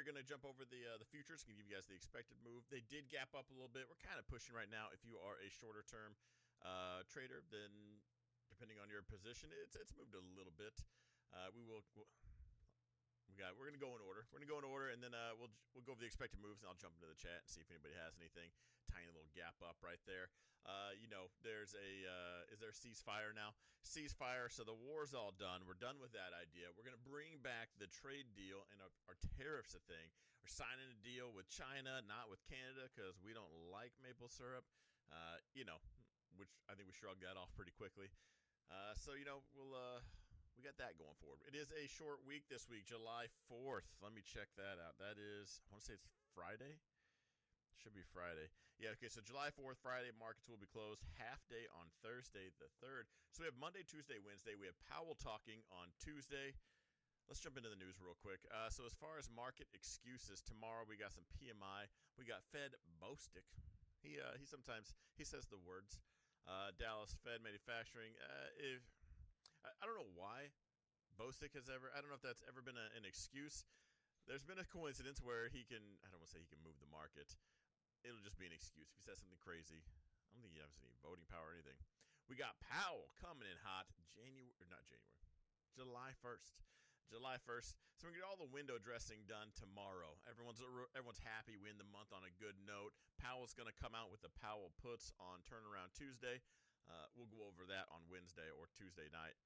we're going to jump over the futures and give you guys the expected move. They did gap up a little bit. We're kind of pushing right now. If you are a shorter term trader, then depending on your position, it's moved a little bit. We're going to go in order. We're going to go in order, and then we'll go over the expected moves, and I'll jump into the chat and see if anybody has anything. Tiny little gap up right there. There's is there a ceasefire now? Ceasefire. So the war's all done. We're done with that idea. We're going to bring back the trade deal, and our tariffs a thing. We're signing a deal with China, not with Canada, because we don't like maple syrup. Which I think we shrugged that off pretty quickly. We got that going forward. It is a short week this week, July 4th. Let me check that out. That is, I want to say it's Friday. Should be Friday. Yeah, okay, so July 4th, Friday, markets will be closed. Half day on Thursday the 3rd. So we have Monday, Tuesday, Wednesday. We have Powell talking on Tuesday. Let's jump into the news real quick. So as far as market excuses, tomorrow we got some PMI. We got Fed Bostic. He sometimes says the words. Dallas Fed Manufacturing. I don't know why Bostic has ever. I don't know if that's ever been an excuse. There's been a coincidence where he can. I don't want to say he can move the market. It'll just be an excuse if he says something crazy. I don't think he has any voting power or anything. We got Powell coming in hot. July 1st. July 1st. So we're going to get all the window dressing done tomorrow. Everyone's happy. We end the month on a good note. Powell's going to come out with the Powell puts on turnaround Tuesday. We'll go over that on Wednesday or Tuesday night.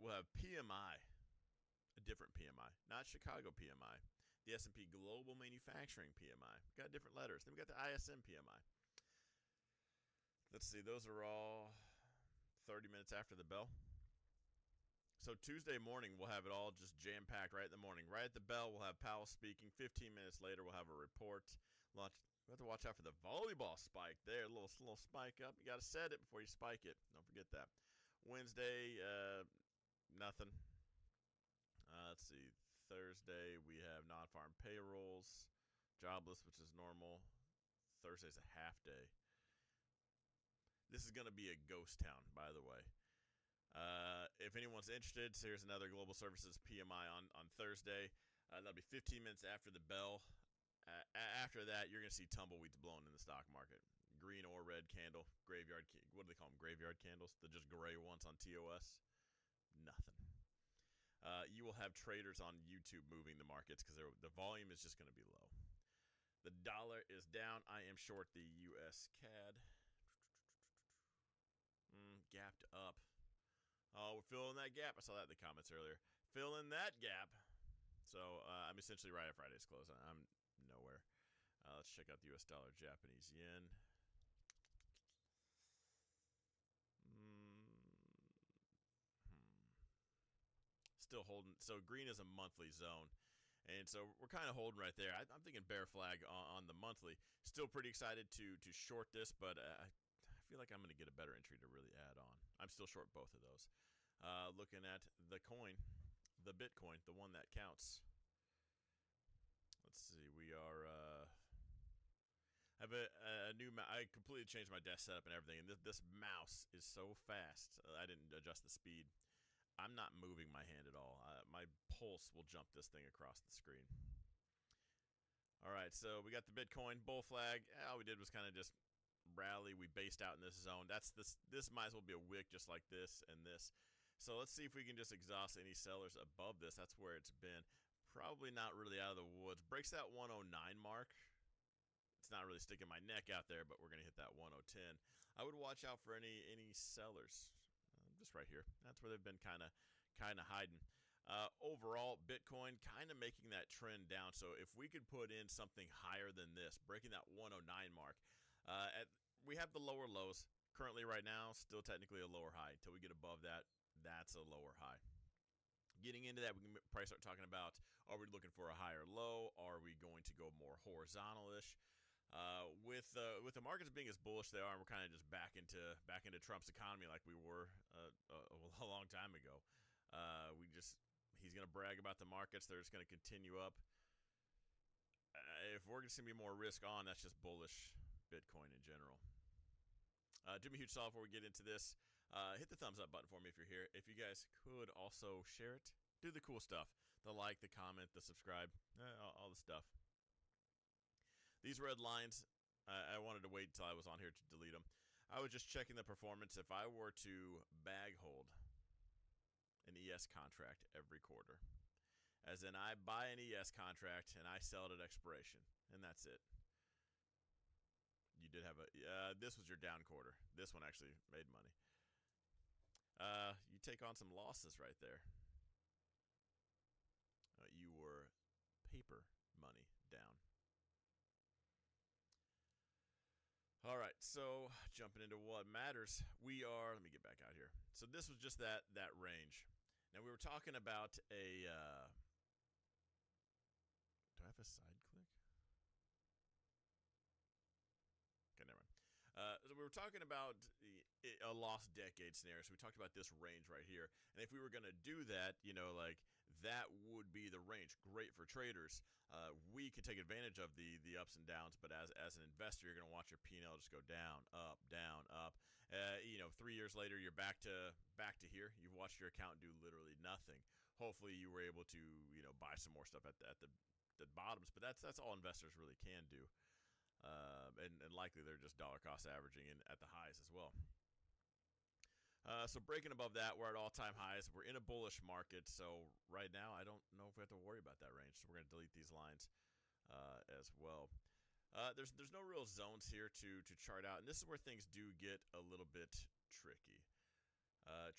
We'll have PMI, a different PMI, not Chicago PMI. The S&P Global Manufacturing PMI. We got different letters. Then we got the ISM PMI. Let's see. Those are all 30 minutes after the bell. So Tuesday morning, we'll have it all just jam-packed right in the morning. Right at the bell, we'll have Powell speaking. 15 minutes later, we'll have a report. We have to watch out for the volleyball spike there. A little spike up. You got to set it before you spike it. Don't forget that. Wednesday, nothing. Let's see. Thursday, we have non-farm payrolls. Jobless, which is normal. Thursday's a half day. This is going to be a ghost town, by the way. If anyone's interested, so here's another Global Services PMI on Thursday. That'll be 15 minutes after the bell. After that, you're going to see tumbleweeds blowing in the stock market. Green or red candle. Graveyard. What do they call them? Graveyard candles? The just gray ones on TOS? Nothing. You will have traders on YouTube moving the markets because the volume is just going to be low. The dollar is down. I am short the U.S. CAD. Gapped up. Oh, we're filling that gap. I saw that in the comments earlier. Filling that gap. So I'm essentially right at Friday's close. I'm nowhere. Let's check out the U.S. dollar, Japanese yen. Still holding. So green is a monthly zone. And so we're kind of holding right there. I'm thinking bear flag on the monthly. Still pretty excited to short this, but I feel like I'm going to get a better entry to really add on. I'm still short both of those. Looking at the coin, the Bitcoin, the one that counts. Let's see. We are I have a new I completely changed my desk setup and everything, and this mouse is so fast. I didn't adjust the speed. I'm not moving my hand at all. My pulse will jump this thing across the screen. All right, so we got the Bitcoin bull flag. All we did was kind of just rally. We based out in this zone. This might as well be a wick just like this and this. So let's see if we can just exhaust any sellers above this. That's where it's been. Probably not really out of the woods. Breaks that 109 mark. It's not really sticking my neck out there, but we're going to hit that 110. I would watch out for any sellers. Just right here. That's where they've been kind of hiding. Overall, Bitcoin kind of making that trend down. So if we could put in something higher than this, breaking that 109 mark, we have the lower lows. Currently right now, still technically a lower high. Until we get above that, that's a lower high. Getting into that, we can probably start talking about, are we looking for a higher low? Are we going to go more horizontal-ish? With the markets being as bullish they are, we're kind of just back into Trump's economy like we were a long time ago. He's going to brag about the markets. They're just going to continue up. If we're going to see more risk on, that's just bullish Bitcoin in general. Do me a huge solid before we get into this. Hit the thumbs up button for me if you're here. If you guys could also share it, do the cool stuff. the like, the comment, the subscribe, all the stuff. These red lines, I wanted to wait until I was on here to delete them. I was just checking the performance. If I were to bag hold an ES contract every quarter, as in I buy an ES contract and I sell it at expiration, and that's it. You did have this was your down quarter. This one actually made money. You take on some losses right there. You were paper money down. All right, so jumping into what matters, we are, let me get back out here. So this was just that range. Now we were talking about a, do I have a side click? Okay, never mind. So we were talking about a lost decade scenario. So we talked about this range right here. And if we were going to do that, you know, like that would be the range. Great for traders. We could take advantage of the ups and downs, but as an investor, you're going to watch your P&L just go down, up, down, up. You know, 3 years later, you're back to here. You've watched your account do literally nothing. Hopefully, you were able to, you know, buy some more stuff at the bottoms, but that's all investors really can do. And likely they're just dollar cost averaging in at the highs as well. So breaking above that, we're at all-time highs. We're in a bullish market, so right now I don't know if we have to worry about that range. So we're going to delete these lines as well. There's no real zones here to chart out, and this is where things do get a little bit tricky.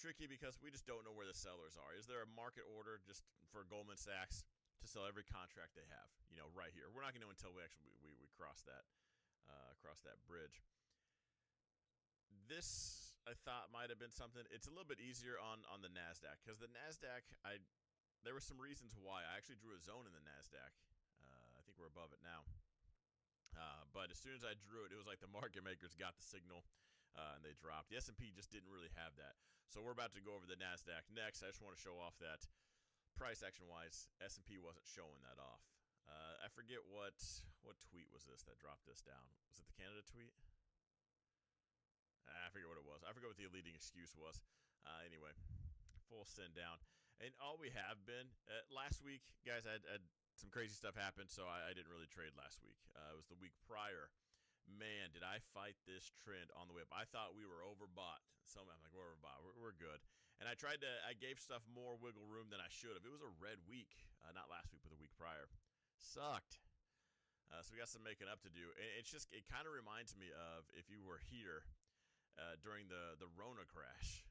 Tricky because we just don't know where the sellers are. Is there a market order just for Goldman Sachs to sell every contract they have, you know, right here? We're not going to know until we actually we cross that bridge. This I thought might have been something. It's a little bit easier on the NASDAQ because the NASDAQ, there were some reasons why. I actually drew a zone in the NASDAQ. I think we're above it now. But as soon as I drew it, it was like the market makers got the signal and they dropped. The S&P just didn't really have that. So we're about to go over the NASDAQ next. I just want to show off that price action-wise, S&P wasn't showing that off. I forget what tweet was this that dropped this down. Was it the Canada tweet? I forget what it was. I forget what the leading excuse was. Anyway, full send down. And all we have been, last week, guys, I had some crazy stuff happen, so I didn't really trade last week. It was the week prior. Man, did I fight this trend on the way up. I thought we were overbought. So I'm like, we're overbought. We're good. And I gave stuff more wiggle room than I should have. It was a red week. Not last week, but the week prior. Sucked. So we got some making up to do. And it kind of reminds me of if you were here during the Rona crash.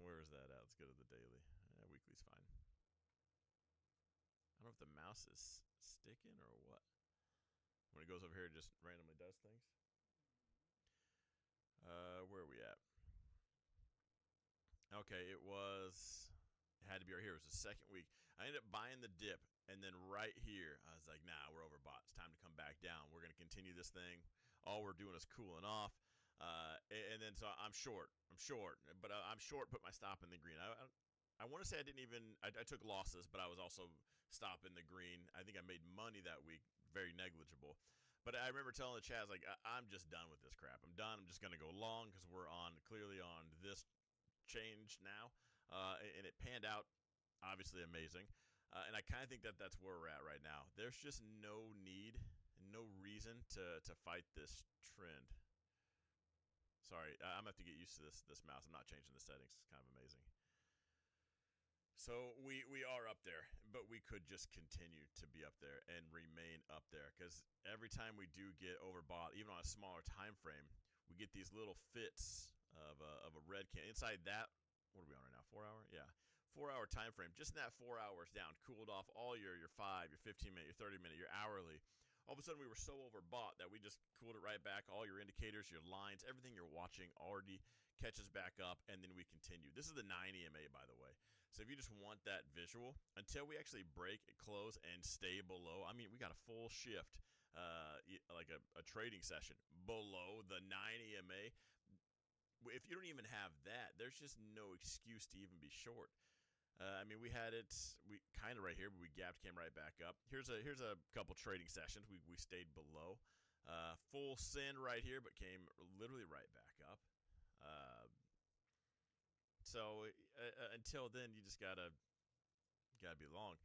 Where is that at? Let's go to the daily. Weekly's fine. I don't know if the mouse is sticking or what. When it goes over here, it just randomly does things. Where are we at? Okay, it had to be right here. It was the second week. I ended up buying the dip, and then right here, I was like, nah, we're overbought. It's time to come back down. We're going to continue this thing. All we're doing is cooling off. And then so I'm short. But I'm short, put my stop in the green. I want to say I didn't even, I took losses, but I was also stop in the green. I think I made money that week, very negligible. But I remember telling the chat, I was like, I'm just done with this crap. I'm done. I'm just going to go long because we're clearly on this change now. And it panned out, obviously amazing. And I kind of think that's where we're at right now. There's just no need and no reason to fight this trend. Sorry, I'm going to have to get used to this mouse. I'm not changing the settings. It's kind of amazing. So we are up there, but we could just continue to be up there and remain up there because every time we do get overbought, even on a smaller time frame, we get these little fits of a red can. Inside that, what are we on right now? 4 hour? Yeah. 4 hour time frame. Just in that 4 hours down, cooled off all your 5, your 15 minute, your 30 minute, your hourly. All of a sudden, we were so overbought that we just cooled it right back. All your indicators, your lines, everything you're watching already catches back up, and then we continue. This is the 9 EMA, by the way. So if you just want that visual, until we actually break, close, and stay below, I mean, we got a full shift, like a trading session below the 9 EMA. If you don't even have that, there's just no excuse to even be short. I mean, we had it, we kind of right here, but we gapped, came right back up. Here's a couple trading sessions. We stayed below. Full send right here, but came literally right back up. So until then, you just gotta Gotta be long.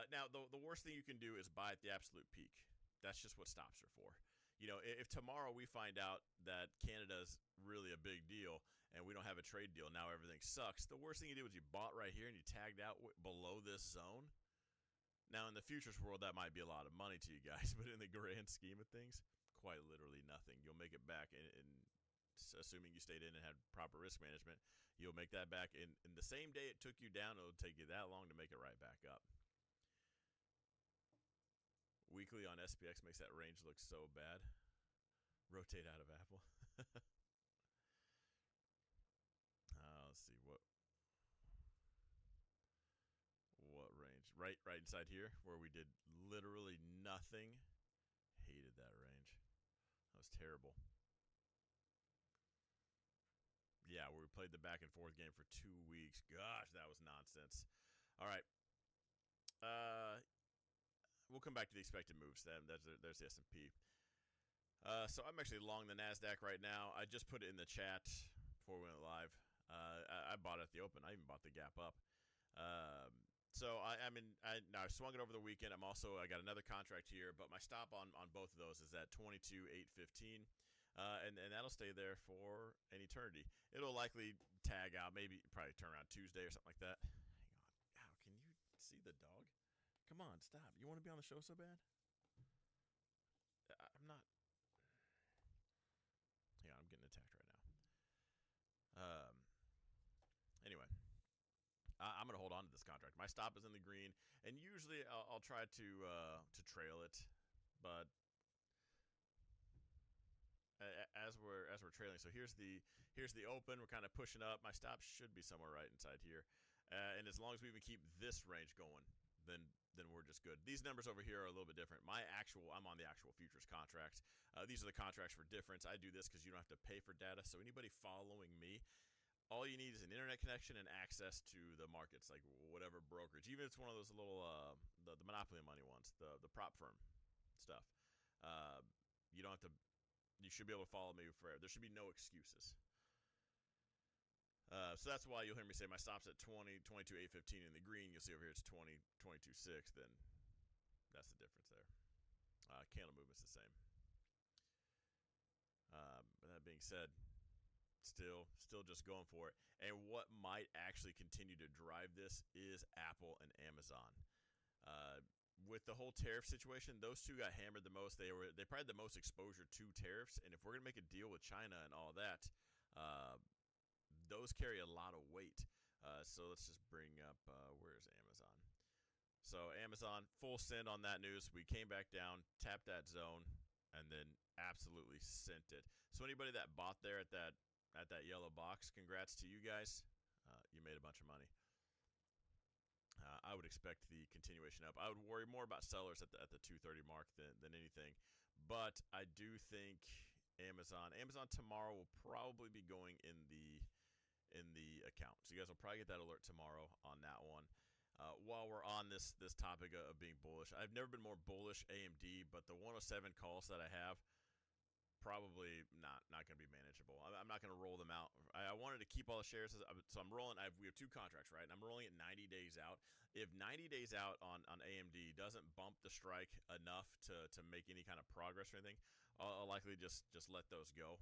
Now, the worst thing you can do is buy at the absolute peak. That's just what stops are for. You know, if tomorrow we find out that Canada's really a big deal and we don't have a trade deal, now everything sucks, the worst thing you do is you bought right here and you tagged out below this zone. Now, in the futures world, that might be a lot of money to you guys, but in the grand scheme of things, quite literally nothing. You'll make it back in assuming you stayed in and had proper risk management, you'll make that back in the same day it took you down. It'll take you that long to make it right back up. Weekly on SPX makes that range look so bad. Rotate out of Apple. Let's see what range. Right inside here where we did literally nothing. Hated that range. That was terrible. Yeah, where we played the back and forth game for 2 weeks. Gosh, that was nonsense. All right. We'll come back to the expected moves. There's the S&P. So I'm actually long the NASDAQ right now. I just put it in the chat before we went live. I bought it at the open. I even bought the gap up. So I swung it over the weekend. I got another contract here, but my stop on both of those is at 22,815. And that'll stay there for an eternity. It'll likely tag out, probably turn around Tuesday or something like that. Hang on. Ow, can you see the dog? Come on, stop. You want to be on the show so bad? I'm not. Hang on, I'm getting attacked right now. Anyway, I'm going to hold on to this contract. My stop is in the green, and usually I'll try to trail it, but as we're trailing, so here's the open. We're kind of pushing up. My stop should be somewhere right inside here, and as long as we even keep this range going, then we're just good. These numbers over here are a little bit different. I'm on the actual futures contracts. These are the contracts for difference. I do this because you don't have to pay for data. So anybody following me, all you need is an internet connection and access to the markets, like whatever brokerage. Even if it's one of those little the monopoly money ones, the prop firm stuff. You don't have to. You should be able to follow me forever. There should be no excuses. So that's why you'll hear me say my stop's at 22,815 in the green. You'll see over here it's 22,6. Then that's the difference there. Candle movement's the same. But that being said, still just going for it. And what might actually continue to drive this is Apple and Amazon. With the whole tariff situation, those two got hammered the most. They probably had the most exposure to tariffs. And if we're gonna make a deal with China and all that, those carry a lot of weight. So let's just bring up, where's Amazon? So Amazon, full send on that news. We came back down, tapped that zone, and then absolutely sent it. So anybody that bought there at that yellow box, congrats to you guys. You made a bunch of money. I would expect the continuation up. I would worry more about sellers at the 230 mark than anything. But I do think Amazon tomorrow will probably be going in the account. So you guys will probably get that alert tomorrow on that one. While we're on this topic of being bullish, I've never been more bullish AMD, but the 107 calls that I have, probably not going to be manageable. I'm not going to roll them out. I wanted to keep all the shares, so I'm rolling. We have 2 contracts, right? And I'm rolling it 90 days out. If 90 days out on AMD doesn't bump the strike enough to make any kind of progress or anything, I'll likely just let those go.